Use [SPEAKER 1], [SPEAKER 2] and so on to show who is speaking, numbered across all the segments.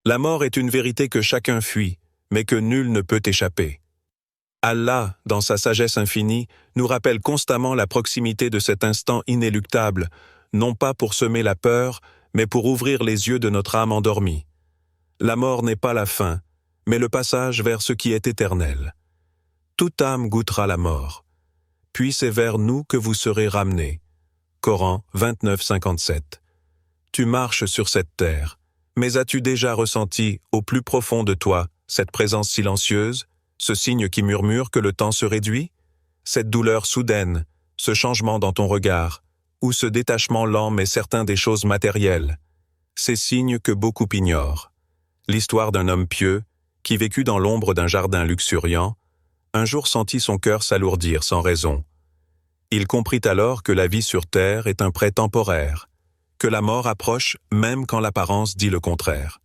[SPEAKER 1] La mort est une vérité que chacun fuit, mais que nul ne peut échapper. Allah, dans sa sagesse infinie, nous rappelle constamment la proximité de cet instant inéluctable, non pas pour semer la peur, mais pour ouvrir les yeux de notre âme endormie. La mort n'est pas la fin, mais le passage vers ce qui est éternel. Toute âme goûtera la mort. Puis c'est vers nous que vous serez ramenés. Coran 29:57. Tu marches sur cette terre, mais as-tu déjà ressenti, au plus profond de toi, cette présence silencieuse, ce signe qui murmure que le temps se réduit? Cette douleur soudaine, ce changement dans ton regard, ou ce détachement lent mais certain des choses matérielles? Ces signes que beaucoup ignorent. L'histoire d'un homme pieux, qui vécut dans l'ombre d'un jardin luxuriant, un jour sentit son cœur s'alourdir sans raison. Il comprit alors que la vie sur terre est un prêt temporaire, que la mort approche même quand l'apparence dit le contraire.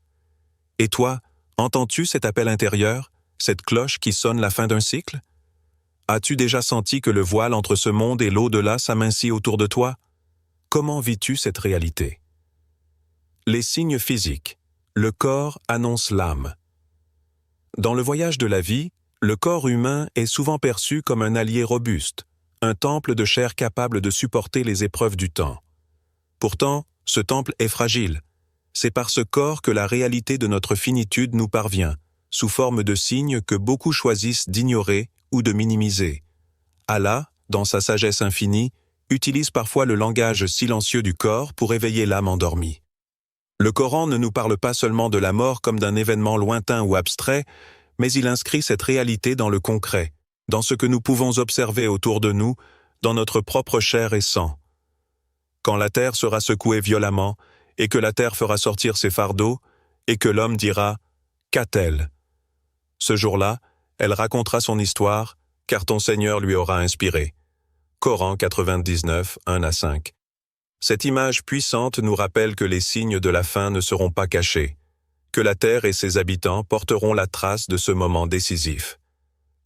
[SPEAKER 1] Et toi, entends-tu cet appel intérieur, cette cloche qui sonne la fin d'un cycle? As-tu déjà senti que le voile entre ce monde et l'au-delà s'amincit autour de toi? Comment vis-tu cette réalité? Les signes physiques. Le corps annonce l'âme. Dans le voyage de la vie, le corps humain est souvent perçu comme un allié robuste, un temple de chair capable de supporter les épreuves du temps. Pourtant, ce temple est fragile. C'est par ce corps que la réalité de notre finitude nous parvient, sous forme de signes que beaucoup choisissent d'ignorer ou de minimiser. Allah, dans sa sagesse infinie, utilise parfois le langage silencieux du corps pour éveiller l'âme endormie. Le Coran ne nous parle pas seulement de la mort comme d'un événement lointain ou abstrait, mais il inscrit cette réalité dans le concret, dans ce que nous pouvons observer autour de nous, dans notre propre chair et sang. Quand la terre sera secouée violemment, et que la terre fera sortir ses fardeaux, et que l'homme dira « Qu'a-t-elle » Ce jour-là, elle racontera son histoire, car ton Seigneur lui aura inspiré. Coran 99, 1-5. Cette image puissante nous rappelle que les signes de la fin ne seront pas cachés, que la terre et ses habitants porteront la trace de ce moment décisif.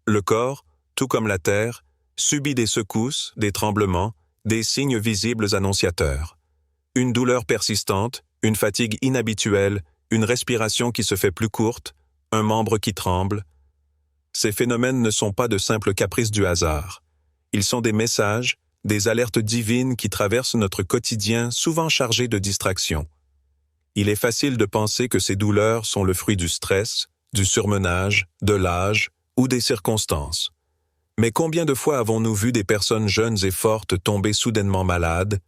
[SPEAKER 1] Le corps, tout comme la terre, subit des secousses, des tremblements, des signes visibles annonciateurs. Une douleur persistante, une fatigue inhabituelle, une respiration qui se fait plus courte, un membre qui tremble. Ces phénomènes ne sont pas de simples caprices du hasard. Ils sont des messages, des alertes divines qui traversent notre quotidien souvent chargé de distractions. Il est facile de penser que ces douleurs sont le fruit du stress, du surmenage, de l'âge ou des circonstances. Mais combien de fois avons-nous vu des personnes jeunes et fortes tomber soudainement malades,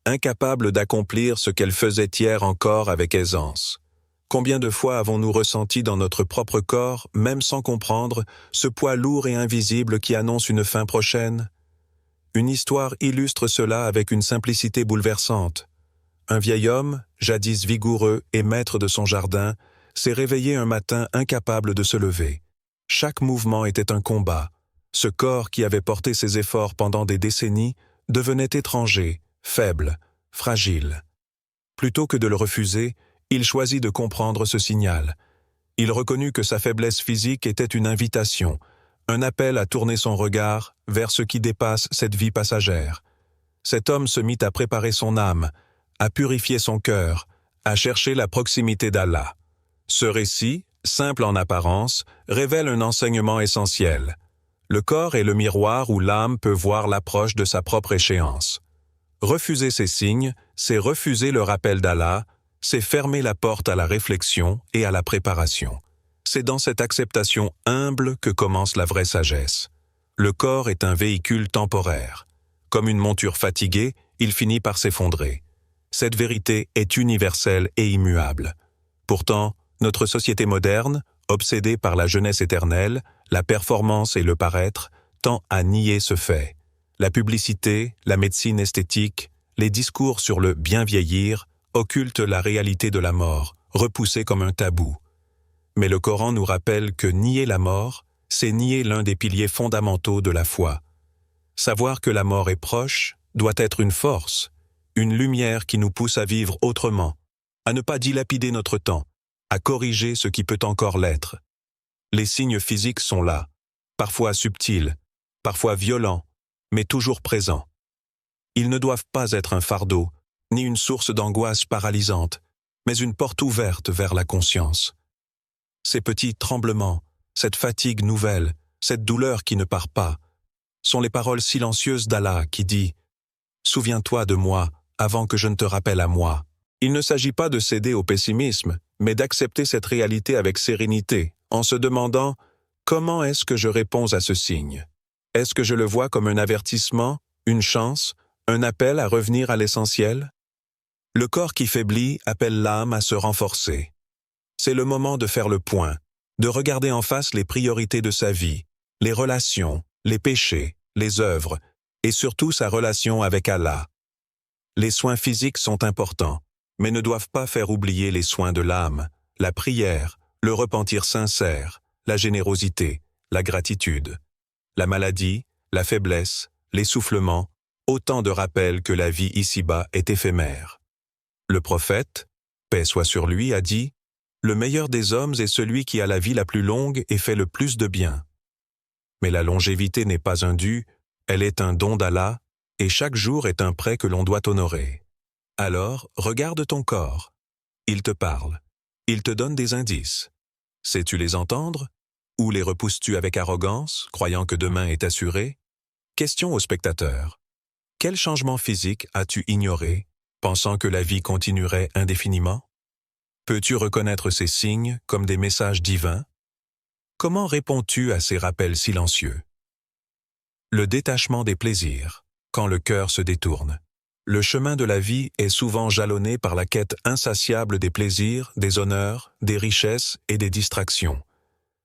[SPEAKER 1] incapables d'accomplir ce qu'elles faisaient hier encore avec aisance? Combien de fois avons-nous ressenti dans notre propre corps, même sans comprendre, ce poids lourd et invisible qui annonce une fin prochaine? Une histoire illustre cela avec une simplicité bouleversante. Un vieil homme, jadis vigoureux et maître de son jardin, s'est réveillé un matin incapable de se lever. Chaque mouvement était un combat. Ce corps qui avait porté ses efforts pendant des décennies devenait étranger, faible, fragile. Plutôt que de le refuser, il choisit de comprendre ce signal. Il reconnut que sa faiblesse physique était une invitation, un appel à tourner son regard vers ce qui dépasse cette vie passagère. Cet homme se mit à préparer son âme, à purifier son cœur, à chercher la proximité d'Allah. Ce récit, simple en apparence, révèle un enseignement essentiel. Le corps est le miroir où l'âme peut voir l'approche de sa propre échéance. Refuser ces signes, c'est refuser le rappel d'Allah, c'est fermer la porte à la réflexion et à la préparation. C'est dans cette acceptation humble que commence la vraie sagesse. Le corps est un véhicule temporaire. Comme une monture fatiguée, il finit par s'effondrer. Cette vérité est universelle et immuable. Pourtant, notre société moderne, obsédée par la jeunesse éternelle, la performance et le paraître, tend à nier ce fait. La publicité, la médecine esthétique, les discours sur le bien vieillir occultent la réalité de la mort, repoussée comme un tabou. Mais le Coran nous rappelle que nier la mort, c'est nier l'un des piliers fondamentaux de la foi. Savoir que la mort est proche doit être une force, une lumière qui nous pousse à vivre autrement, à ne pas dilapider notre temps, à corriger ce qui peut encore l'être. Les signes physiques sont là, parfois subtils, parfois violents, mais toujours présents. Ils ne doivent pas être un fardeau, ni une source d'angoisse paralysante, mais une porte ouverte vers la conscience. Ces petits tremblements, cette fatigue nouvelle, cette douleur qui ne part pas, sont les paroles silencieuses d'Allah qui dit « Souviens-toi de moi avant que je ne te rappelle à moi ». Il ne s'agit pas de céder au pessimisme, mais d'accepter cette réalité avec sérénité, en se demandant « Comment est-ce que je réponds à ce signe ? Est-ce que je le vois comme un avertissement, une chance, un appel à revenir à l'essentiel ?» Le corps qui faiblit appelle l'âme à se renforcer. C'est le moment de faire le point, de regarder en face les priorités de sa vie, les relations, les péchés, les œuvres, et surtout sa relation avec Allah. Les soins physiques sont importants, mais ne doivent pas faire oublier les soins de l'âme, la prière, le repentir sincère, la générosité, la gratitude. La maladie, la faiblesse, l'essoufflement, autant de rappels que la vie ici-bas est éphémère. Le prophète, paix soit sur lui, a dit « Le meilleur des hommes est celui qui a la vie la plus longue et fait le plus de bien. » Mais la longévité n'est pas un dû, elle est un don d'Allah, et chaque jour est un prêt que l'on doit honorer. Alors, regarde ton corps. Il te parle. Il te donne des indices. Sais-tu les entendre? Ou les repousses-tu avec arrogance, croyant que demain est assuré? Question au spectateur. Quel changement physique as-tu ignoré, pensant que la vie continuerait indéfiniment? Peux-tu reconnaître ces signes comme des messages divins? Comment réponds-tu à ces rappels silencieux? Le détachement des plaisirs, quand le cœur se détourne. Le chemin de la vie est souvent jalonné par la quête insatiable des plaisirs, des honneurs, des richesses et des distractions.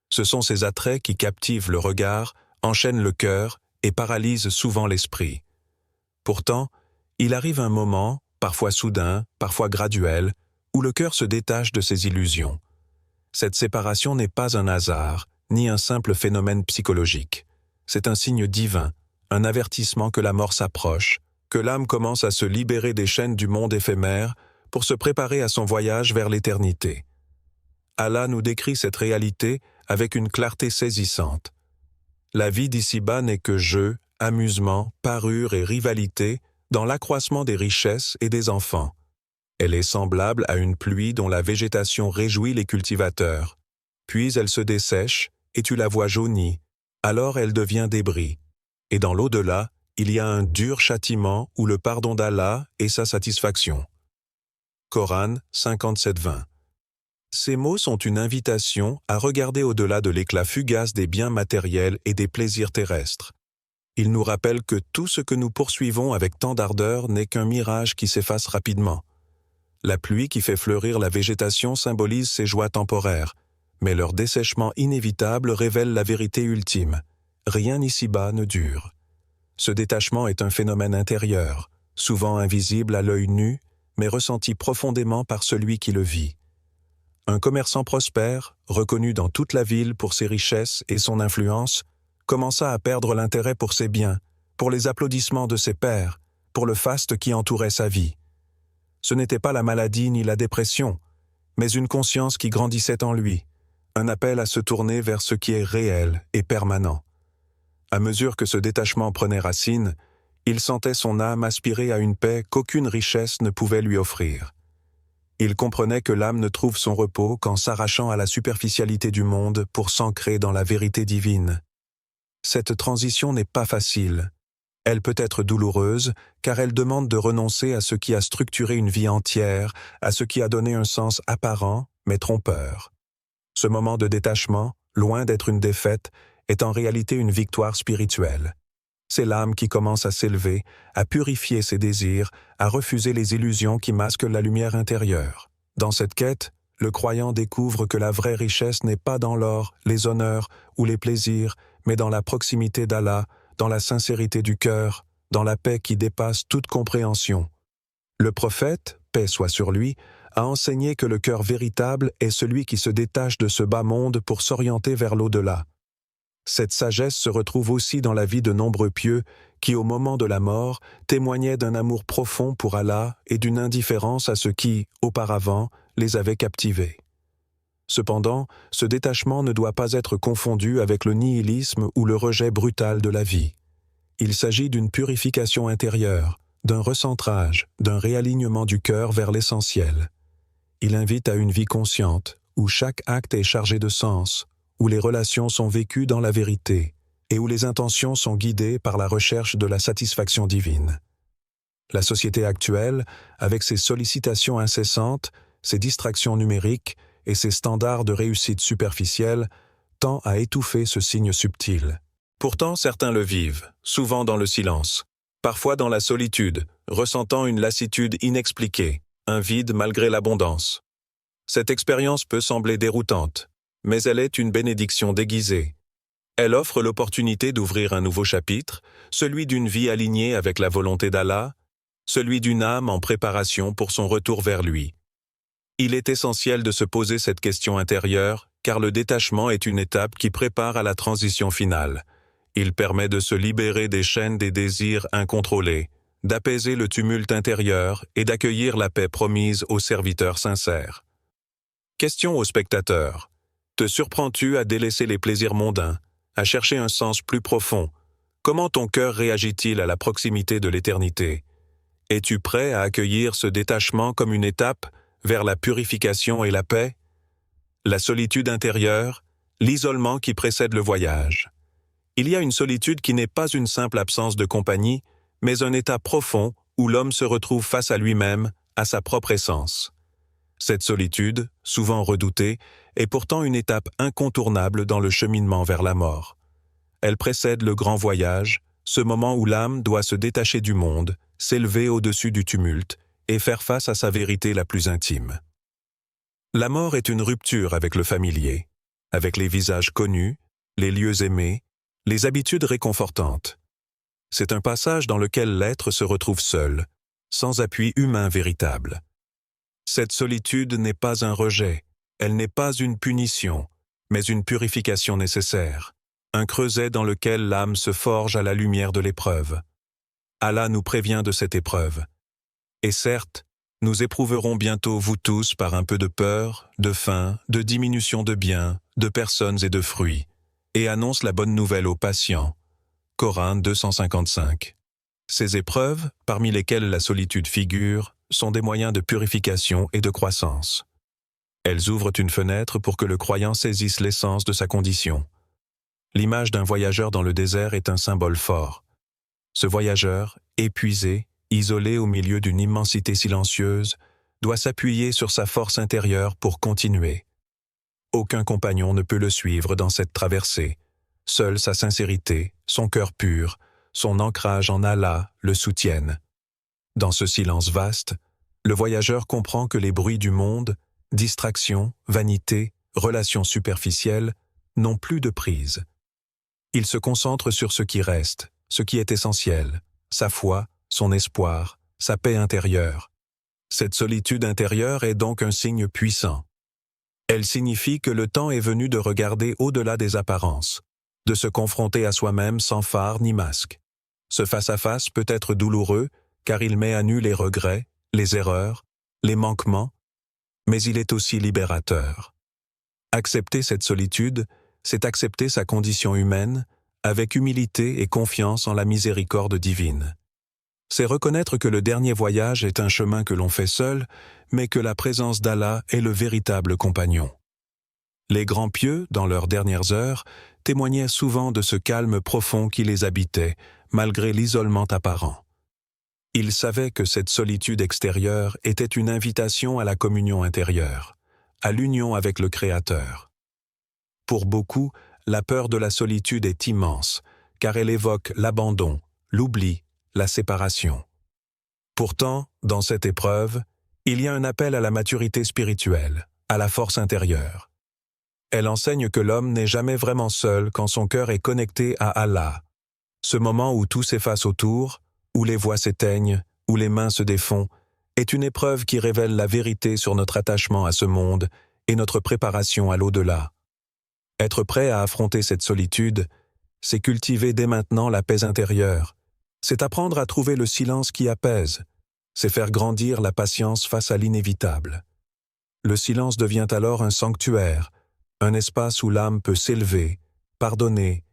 [SPEAKER 1] Ce sont ces attraits qui captivent le regard, enchaînent le cœur et paralysent souvent l'esprit. Pourtant, il arrive un moment, parfois soudain, parfois graduel, où le cœur se détache de ses illusions. Cette séparation n'est pas un hasard, ni un simple phénomène psychologique. C'est un signe divin, un avertissement que la mort s'approche, que l'âme commence à se libérer des chaînes du monde éphémère pour se préparer à son voyage vers l'éternité. Allah nous décrit cette réalité avec une clarté saisissante. La vie d'ici-bas n'est que jeu, amusement, parure et rivalité dans l'accroissement des richesses et des enfants. Elle est semblable à une pluie dont la végétation réjouit les cultivateurs. Puis elle se dessèche et tu la vois jaunie, alors elle devient débris. Et dans l'au-delà, il y a un dur châtiment où le pardon d'Allah est sa satisfaction. Coran 57-20. Ces mots sont une invitation à regarder au-delà de l'éclat fugace des biens matériels et des plaisirs terrestres. Ils nous rappellent que tout ce que nous poursuivons avec tant d'ardeur n'est qu'un mirage qui s'efface rapidement. La pluie qui fait fleurir la végétation symbolise ces joies temporaires, mais leur dessèchement inévitable révèle la vérité ultime. Rien ici-bas ne dure. Ce détachement est un phénomène intérieur, souvent invisible à l'œil nu, mais ressenti profondément par celui qui le vit. Un commerçant prospère, reconnu dans toute la ville pour ses richesses et son influence, commença à perdre l'intérêt pour ses biens, pour les applaudissements de ses pairs, pour le faste qui entourait sa vie. Ce n'était pas la maladie ni la dépression, mais une conscience qui grandissait en lui, un appel à se tourner vers ce qui est réel et permanent. À mesure que ce détachement prenait racine, il sentait son âme aspirer à une paix qu'aucune richesse ne pouvait lui offrir. Il comprenait que l'âme ne trouve son repos qu'en s'arrachant à la superficialité du monde pour s'ancrer dans la vérité divine. Cette transition n'est pas facile. Elle peut être douloureuse, car elle demande de renoncer à ce qui a structuré une vie entière, à ce qui a donné un sens apparent, mais trompeur. Ce moment de détachement, loin d'être une défaite, est en réalité une victoire spirituelle. C'est l'âme qui commence à s'élever, à purifier ses désirs, à refuser les illusions qui masquent la lumière intérieure. Dans cette quête, le croyant découvre que la vraie richesse n'est pas dans l'or, les honneurs ou les plaisirs, mais dans la proximité d'Allah, dans la sincérité du cœur, dans la paix qui dépasse toute compréhension. Le prophète, paix soit sur lui, a enseigné que le cœur véritable est celui qui se détache de ce bas monde pour s'orienter vers l'au-delà. Cette sagesse se retrouve aussi dans la vie de nombreux pieux qui, au moment de la mort, témoignaient d'un amour profond pour Allah et d'une indifférence à ce qui, auparavant, les avait captivés. Cependant, ce détachement ne doit pas être confondu avec le nihilisme ou le rejet brutal de la vie. Il s'agit d'une purification intérieure, d'un recentrage, d'un réalignement du cœur vers l'essentiel. Il invite à une vie consciente, où chaque acte est chargé de sens, où les relations sont vécues dans la vérité, et où les intentions sont guidées par la recherche de la satisfaction divine. La société actuelle, avec ses sollicitations incessantes, ses distractions numériques et ses standards de réussite superficielle, tend à étouffer ce signe subtil. Pourtant, certains le vivent, souvent dans le silence, parfois dans la solitude, ressentant une lassitude inexpliquée, un vide malgré l'abondance. Cette expérience peut sembler déroutante, mais elle est une bénédiction déguisée. Elle offre l'opportunité d'ouvrir un nouveau chapitre, celui d'une vie alignée avec la volonté d'Allah, celui d'une âme en préparation pour son retour vers lui. Il est essentiel de se poser cette question intérieure, car le détachement est une étape qui prépare à la transition finale. Il permet de se libérer des chaînes des désirs incontrôlés, d'apaiser le tumulte intérieur et d'accueillir la paix promise aux serviteurs sincères. Question aux spectateurs. Te surprends-tu à délaisser les plaisirs mondains, à chercher un sens plus profond? Comment ton cœur réagit-il à la proximité de l'éternité? Es-tu prêt à accueillir ce détachement comme une étape vers la purification et la paix? La solitude intérieure, l'isolement qui précède le voyage. Il y a une solitude qui n'est pas une simple absence de compagnie, mais un état profond où l'homme se retrouve face à lui-même, à sa propre essence. Cette solitude, souvent redoutée, est pourtant une étape incontournable dans le cheminement vers la mort. Elle précède le grand voyage, ce moment où l'âme doit se détacher du monde, s'élever au-dessus du tumulte et faire face à sa vérité la plus intime. La mort est une rupture avec le familier, avec les visages connus, les lieux aimés, les habitudes réconfortantes. C'est un passage dans lequel l'être se retrouve seul, sans appui humain véritable. Cette solitude n'est pas un rejet, elle n'est pas une punition, mais une purification nécessaire, un creuset dans lequel l'âme se forge à la lumière de l'épreuve. Allah nous prévient de cette épreuve. Et certes, nous éprouverons bientôt vous tous par un peu de peur, de faim, de diminution de biens, de personnes et de fruits, et annonce la bonne nouvelle aux patients. Coran 255. Ces épreuves, parmi lesquelles la solitude figure, sont des moyens de purification et de croissance. Elles ouvrent une fenêtre pour que le croyant saisisse l'essence de sa condition. L'image d'un voyageur dans le désert est un symbole fort. Ce voyageur, épuisé, isolé au milieu d'une immensité silencieuse, doit s'appuyer sur sa force intérieure pour continuer. Aucun compagnon ne peut le suivre dans cette traversée. Seule sa sincérité, son cœur pur, son ancrage en Allah le soutiennent. Dans ce silence vaste, le voyageur comprend que les bruits du monde, distractions, vanité, relations superficielles, n'ont plus de prise. Il se concentre sur ce qui reste, ce qui est essentiel, sa foi, son espoir, sa paix intérieure. Cette solitude intérieure est donc un signe puissant. Elle signifie que le temps est venu de regarder au-delà des apparences, de se confronter à soi-même sans phare ni masque. Ce face-à-face peut être douloureux, car il met à nu les regrets, les erreurs, les manquements, mais il est aussi libérateur. Accepter cette solitude, c'est accepter sa condition humaine, avec humilité et confiance en la miséricorde divine. C'est reconnaître que le dernier voyage est un chemin que l'on fait seul, mais que la présence d'Allah est le véritable compagnon. Les grands pieux, dans leurs dernières heures, témoignaient souvent de ce calme profond qui les habitait, malgré l'isolement apparent. Ils savaient que cette solitude extérieure était une invitation à la communion intérieure, à l'union avec le Créateur. Pour beaucoup, la peur de la solitude est immense, car elle évoque l'abandon, l'oubli, la séparation. Pourtant, dans cette épreuve, il y a un appel à la maturité spirituelle, à la force intérieure. Elle enseigne que l'homme n'est jamais vraiment seul quand son cœur est connecté à Allah. Ce moment où tout s'efface autour, où les voix s'éteignent, où les mains se défont, est une épreuve qui révèle la vérité sur notre attachement à ce monde et notre préparation à l'au-delà. Être prêt à affronter cette solitude, c'est cultiver dès maintenant la paix intérieure, c'est apprendre à trouver le silence qui apaise, c'est faire grandir la patience face à l'inévitable. Le silence devient alors un sanctuaire, un espace où l'âme peut s'élever, pardonner,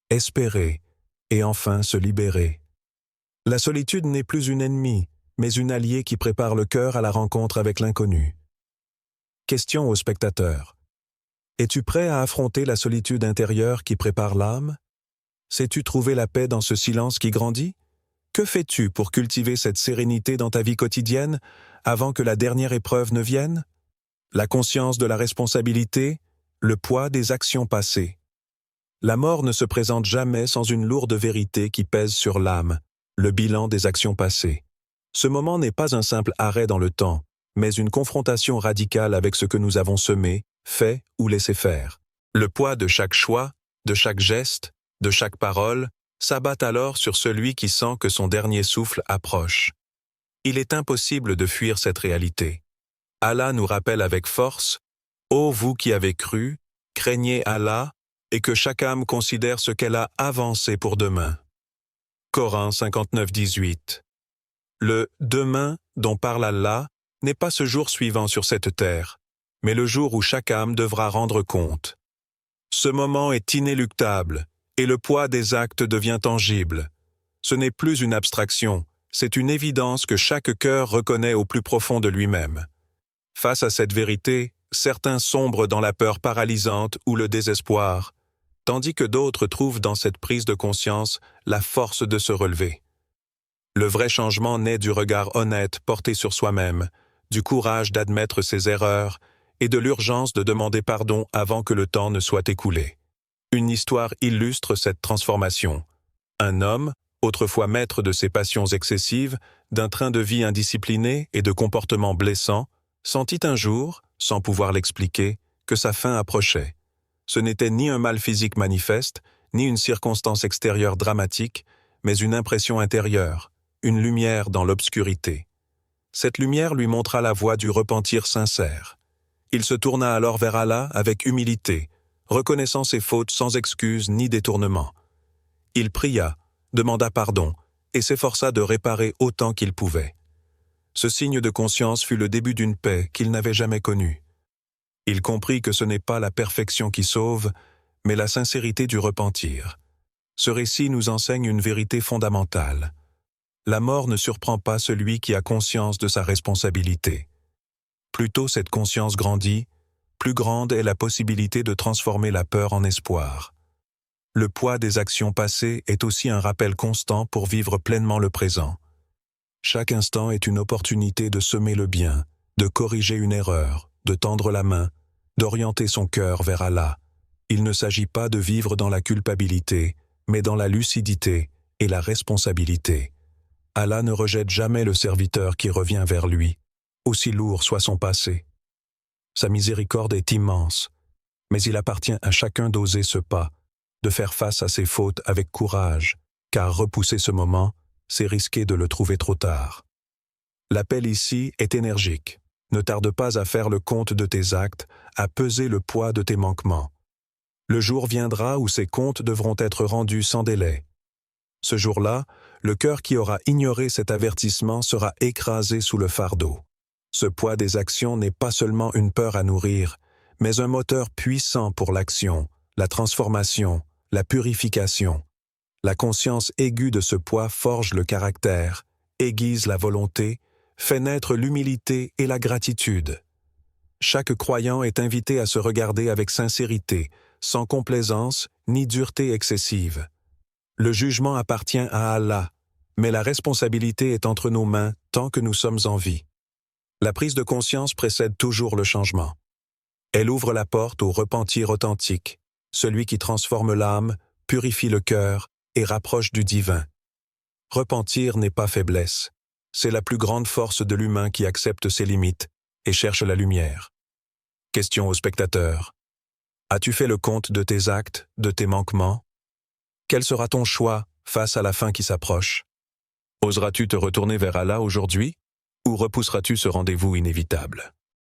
[SPEAKER 1] espérer et enfin se libérer. La solitude n'est plus une ennemie, mais une alliée qui prépare le cœur à la rencontre avec l'inconnu. Question aux spectateurs. Es-tu prêt à affronter la solitude intérieure qui prépare l'âme? Sais-tu trouver la paix dans ce silence qui grandit? Que fais-tu pour cultiver cette sérénité dans ta vie quotidienne avant que la dernière épreuve ne vienne? La conscience de la responsabilité, le poids des actions passées. La mort ne se présente jamais sans une lourde vérité qui pèse sur l'âme, le bilan des actions passées. Ce moment n'est pas un simple arrêt dans le temps, mais une confrontation radicale avec ce que nous avons semé, fait ou laissé faire. Le poids de chaque choix, de chaque geste, de chaque parole, s'abat alors sur celui qui sent que son dernier souffle approche. Il est impossible de fuir cette réalité. Allah nous rappelle avec force « Ô vous qui avez cru, craignez Allah et que chaque âme considère ce qu'elle a avancé pour demain. » Coran 59-18. Le « demain » dont parle Allah n'est pas ce jour suivant sur cette terre, mais le jour où chaque âme devra rendre compte. Ce moment est inéluctable, et le poids des actes devient tangible. Ce n'est plus une abstraction, c'est une évidence que chaque cœur reconnaît au plus profond de lui-même. Face à cette vérité, certains sombrent dans la peur paralysante ou le désespoir, tandis que d'autres trouvent dans cette prise de conscience la force de se relever. Le vrai changement naît du regard honnête porté sur soi-même, du courage d'admettre ses erreurs et de l'urgence de demander pardon avant que le temps ne soit écoulé. Une histoire illustre cette transformation. Un homme, autrefois maître de ses passions excessives, d'un train de vie indiscipliné et de comportements blessants, sentit un jour, sans pouvoir l'expliquer, que sa fin approchait. Ce n'était ni un mal physique manifeste, ni une circonstance extérieure dramatique, mais une impression intérieure, une lumière dans l'obscurité. Cette lumière lui montra la voie du repentir sincère. Il se tourna alors vers Allah avec humilité, reconnaissant ses fautes sans excuse ni détournement. Il pria, demanda pardon, et s'efforça de réparer autant qu'il pouvait. Ce signe de conscience fut le début d'une paix qu'il n'avait jamais connue. Il comprit que ce n'est pas la perfection qui sauve, mais la sincérité du repentir. Ce récit nous enseigne une vérité fondamentale. La mort ne surprend pas celui qui a conscience de sa responsabilité. Plus tôt cette conscience grandit, plus grande est la possibilité de transformer la peur en espoir. Le poids des actions passées est aussi un rappel constant pour vivre pleinement le présent. Chaque instant est une opportunité de semer le bien, de corriger une erreur, de tendre la main, d'orienter son cœur vers Allah. Il ne s'agit pas de vivre dans la culpabilité, mais dans la lucidité et la responsabilité. Allah ne rejette jamais le serviteur qui revient vers lui, aussi lourd soit son passé. Sa miséricorde est immense, mais il appartient à chacun d'oser ce pas, de faire face à ses fautes avec courage, car repousser ce moment, c'est risquer de le trouver trop tard. L'appel ici est énergique. Ne tarde pas à faire le compte de tes actes, à peser le poids de tes manquements. Le jour viendra où ces comptes devront être rendus sans délai. Ce jour-là, le cœur qui aura ignoré cet avertissement sera écrasé sous le fardeau. Ce poids des actions n'est pas seulement une peur à nourrir, mais un moteur puissant pour l'action, la transformation, la purification. La conscience aiguë de ce poids forge le caractère, aiguise la volonté, fait naître l'humilité et la gratitude. Chaque croyant est invité à se regarder avec sincérité, sans complaisance ni dureté excessive. Le jugement appartient à Allah, mais la responsabilité est entre nos mains tant que nous sommes en vie. La prise de conscience précède toujours le changement. Elle ouvre la porte au repentir authentique, celui qui transforme l'âme, purifie le cœur et rapproche du divin. Repentir n'est pas faiblesse. C'est la plus grande force de l'humain qui accepte ses limites et cherche la lumière. Question aux spectateurs. As-tu fait le compte de tes actes, de tes manquements? Quel sera ton choix face à la fin qui s'approche? Oseras-tu te retourner vers Allah aujourd'hui ou repousseras-tu ce rendez-vous inévitable?